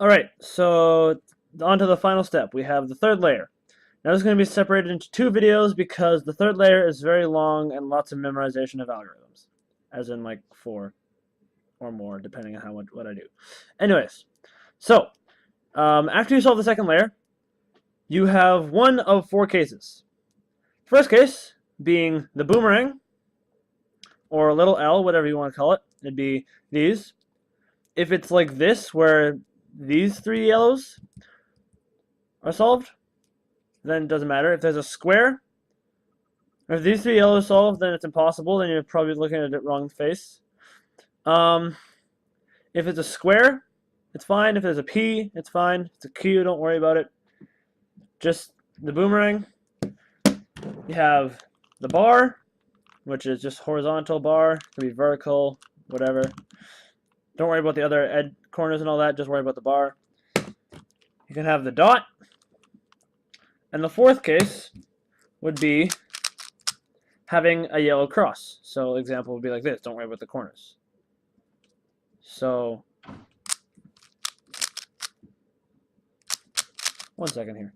Alright, so on to the final step. We have the third layer. Now this is going to be separated into two videos because the third layer is very long and lots of memorization of algorithms. As in like 4 or more, depending on what I do. Anyways, so after you solve the second layer, you have one of 4 cases. First case being the boomerang, or a little L, whatever you want to call it. It'd be these. If it's like this, where these 3 yellows are solved, then it doesn't matter. If there's a square, or if these 3 yellows solved, then it's impossible. Then you're probably looking at it wrong face. If it's a square, it's fine. If there's a P, it's fine. If it's a Q, don't worry about it. Just the boomerang. You have the bar, which is just horizontal bar. It can be vertical, whatever. Don't worry about the other corners and all that. Just worry about the bar. You can have the dot. And the fourth case would be having a yellow cross. So example would be like this. Don't worry about the corners. So, one second here.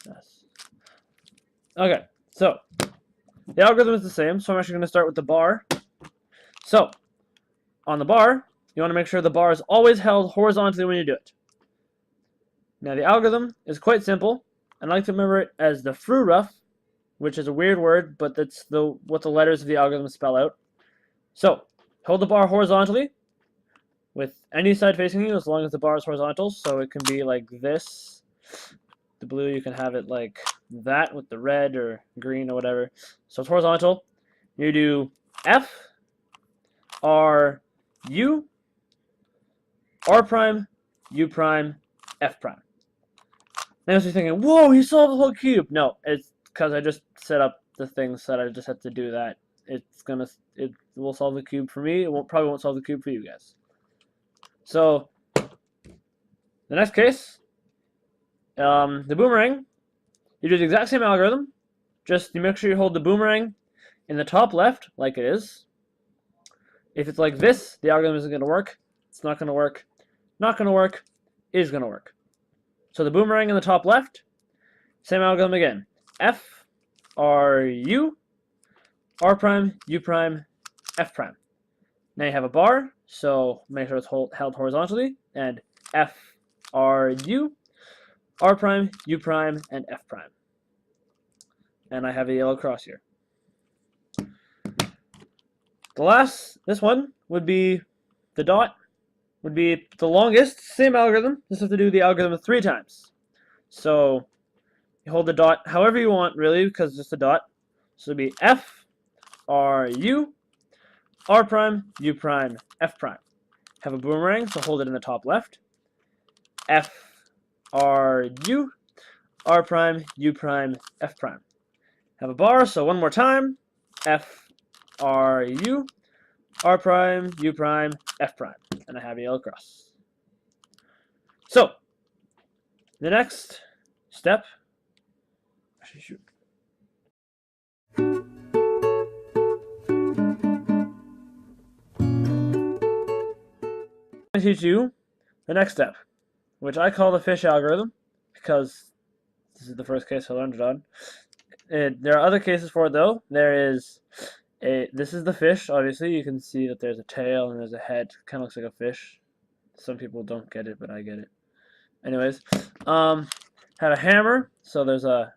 Yes. Okay, so the algorithm is the same, so I'm actually going to start with the bar. So, on the bar, you want to make sure the bar is always held horizontally when you do it. Now, the algorithm is quite simple. I like to remember it as the fru rough, which is a weird word, but that's what the letters of the algorithm spell out. So, hold the bar horizontally with any side facing you as long as the bar is horizontal. So it can be like this. The blue, you can have it like that with the red or green or whatever. So it's horizontal. You do F, R, U, R prime, U prime, F prime. Now you're thinking, whoa, he solved the whole cube. No, it's because I just set up the things that I just had to do that. It will solve the cube for me. It probably won't solve the cube for you guys. So the next case, the boomerang, you do the exact same algorithm. Just you make sure you hold the boomerang in the top left, like it is. If it's like this, the algorithm isn't going to work. It's not going to work. Not going to work. Is going to work. So the boomerang in the top left, same algorithm again. F, R, U, R prime, U prime, F prime. Now you have a bar, so make sure it's held horizontally. And F, R, U, R prime, U prime, and F prime. And I have a yellow cross here. This one would be the dot, would be the longest, same algorithm, just have to do the algorithm 3 times. So you hold the dot however you want, really, because it's just a dot. So it'd be F, R, U, R prime, U prime, F prime. Have a boomerang, so hold it in the top left. F, R, U, R prime, U prime, F prime. Have a bar, so one more time. F, R, U, R prime, U prime, F prime. And I have a yellow cross. So, the next step, actually shoot. I teach you the next step, which I call the fish algorithm, because this is the first case I learned it on. There are other cases for it though. This is the fish, obviously. You can see that there's a tail and there's a head. Kind of looks like a fish. Some people don't get it, but I get it. Anyways, had a hammer. So there's the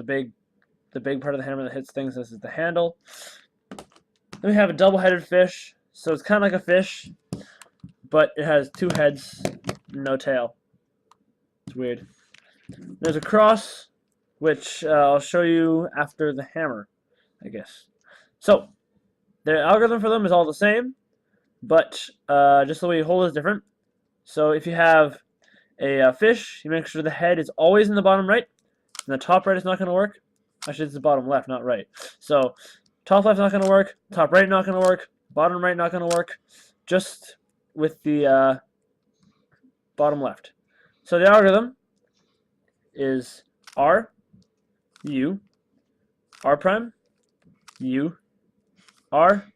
big part of the hammer that hits things. This is the handle. Then we have a double-headed fish. So it's kind of like a fish, but it has 2 heads, no tail. It's weird. There's a cross, which I'll show you after the hammer, I guess. So, the algorithm for them is all the same, but just the way you hold it is different. So if you have a fish, you make sure the head is always in the bottom right, and the top right is not going to work. Actually, it's the bottom left, not right. So, top left not going to work, top right not going to work, bottom right not going to work, just with the bottom left. So the algorithm is R, U, R prime, U, R,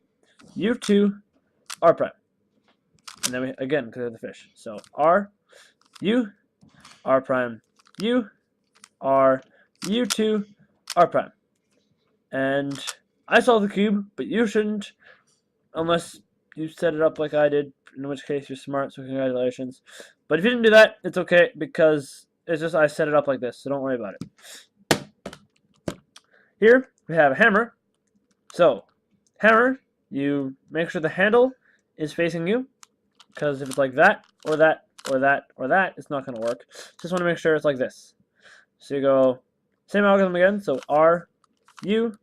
U2, R prime. And then we, again, clear the fish. So R, U, R prime, U, R, U2, R prime. And I solved the cube, but you shouldn't unless you set it up like I did, in which case you're smart, so congratulations. But if you didn't do that, it's okay, because it's just I set it up like this, so don't worry about it. Here, we have a hammer. So, hammer, you make sure the handle is facing you, because if it's like that, or that, or that, or that, it's not going to work. Just want to make sure it's like this. So you go, same algorithm again, so R, U,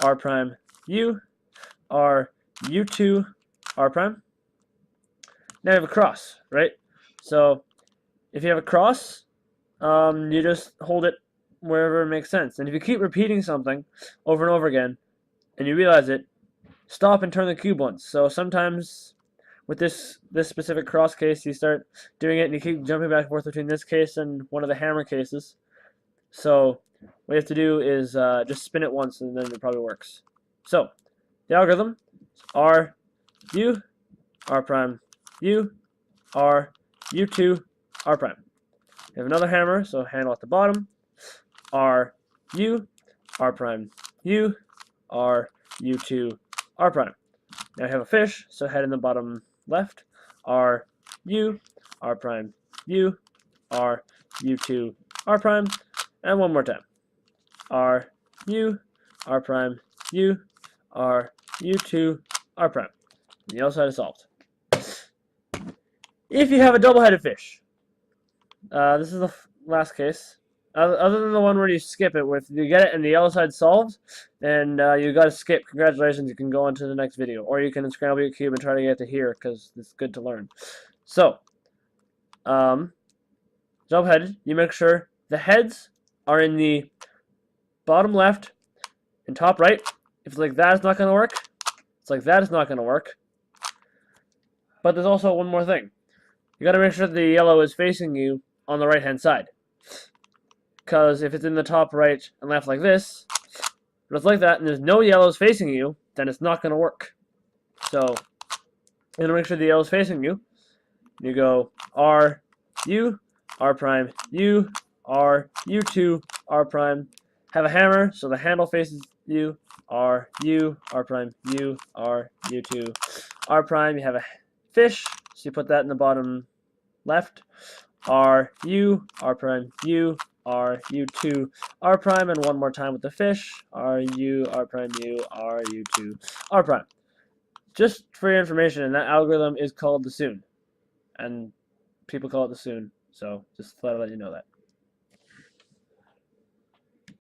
R prime, U, R, U2, R prime. Now you have a cross, right? So if you have a cross, you just hold it wherever it makes sense. And if you keep repeating something over and over again, and you realize it, stop and turn the cube once. So sometimes with this specific cross case, you start doing it and you keep jumping back and forth between this case and one of the hammer cases. So what you have to do is just spin it once and then it probably works. So the algorithm is R, U, R prime, U, R, U2, R prime. You have another hammer, so handle at the bottom. R, U, R prime, U, R, U2, R prime. Now you have a fish, so head in the bottom left. R, U, R prime, U, R, U2, R prime. And one more time. R, U, R prime, U, R, U2, R prime. And the other side is solved. If you have a double-headed fish, this is the last case. Other than the one where you skip it, if you get it and the yellow side solved, and you got to skip, congratulations, you can go on to the next video. Or you can scramble your cube and try to get to here, because it's good to learn. So, double-headed, you make sure the heads are in the bottom left and top right. If it's like that, it's not going to work. It's like that, it's not going to work. But there's also one more thing. You got to make sure the yellow is facing you on the right-hand side. Because if it's in the top right and left like this, but it's like that, and there's no yellows facing you, then it's not going to work. So, you got to make sure the yellow is facing you. You go R, U, R prime, U, R, U2, R prime. Have a hammer, so the handle faces you. R, U, R prime, U, R, U2, R prime. You have a fish, so you put that in the bottom left. R, U, R prime, U, R, U2, R prime, and one more time with the fish. R, U, R prime, U, R, U2, R prime. Just for your information, and that algorithm is called the Soon. And people call it the Soon, so just thought I'd let you know that.